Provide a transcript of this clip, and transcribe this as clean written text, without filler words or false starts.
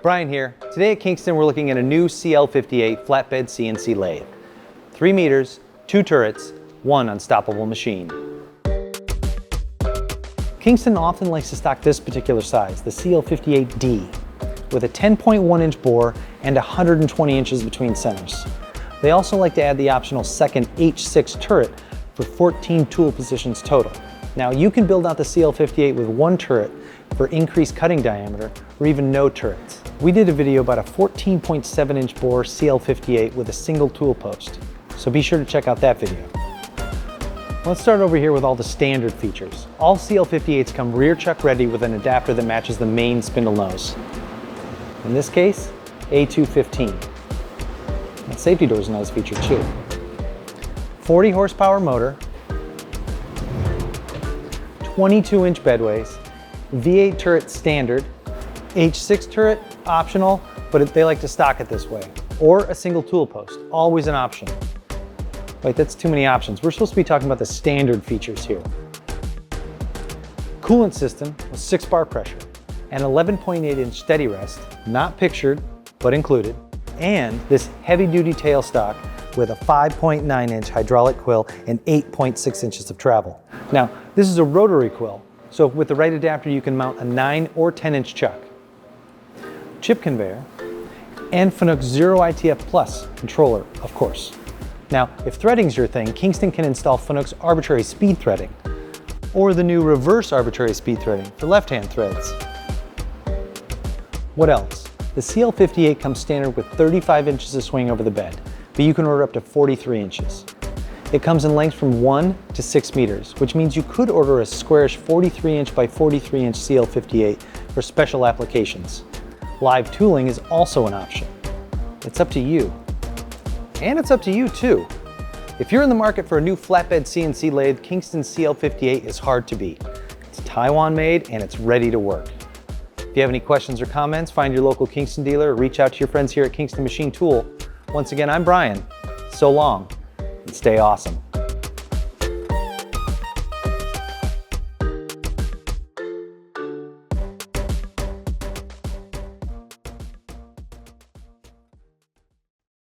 Brian here. Today at Kingston, we're looking at a new CL58 flatbed CNC lathe. 3 meters, 2 turrets, 1 unstoppable machine. Kingston often likes to stock this particular size, the CL58D, with a 10.1 inch bore and 120 inches between centers. They also like to add the optional second H6 turret for 14 tool positions total. Now you can build out the CL58 with 1 turret for increased cutting diameter or even no turrets. We did a video about a 14.7 inch bore CL58 with a single tool post, so be sure to check out that video. Let's start over here with all the standard features. All CL58s come rear chuck ready with an adapter that matches the main spindle nose. In this case, A215. That safety door is a nice feature too. 40 horsepower motor, 22 inch bedways, V8 turret standard, H6 turret optional, but they like to stock it this way, or a single tool post, always an option. Wait, that's too many options. We're supposed to be talking about the standard features here. Coolant system with 6 bar pressure, an 11.8 inch steady rest, not pictured, but included, and this heavy duty tailstock with a 5.9 inch hydraulic quill and 8.6 inches of travel. Now, this is a rotary quill, so with the right adapter you can mount a 9 or 10 inch chuck. Chip conveyor, and Fanuc Zero ITF Plus controller, of course. Now, if threading's your thing, Kingston can install Fanuc's arbitrary speed threading, or the new reverse arbitrary speed threading for left-hand threads. What else? The CL58 comes standard with 35 inches of swing over the bed, but you can order up to 43 inches. It comes in lengths from 1 to 6 meters, which means you could order a squarish 43 inch by 43 inch CL58 for special applications. Live tooling is also an option. It's up to you. And it's up to you too. If you're in the market for a new flatbed CNC lathe, Kingston CL58 is hard to beat. It's Taiwan made and it's ready to work. If you have any questions or comments, find your local Kingston dealer or reach out to your friends here at Kingston Machine Tool. Once again, I'm Brian. So long and stay awesome.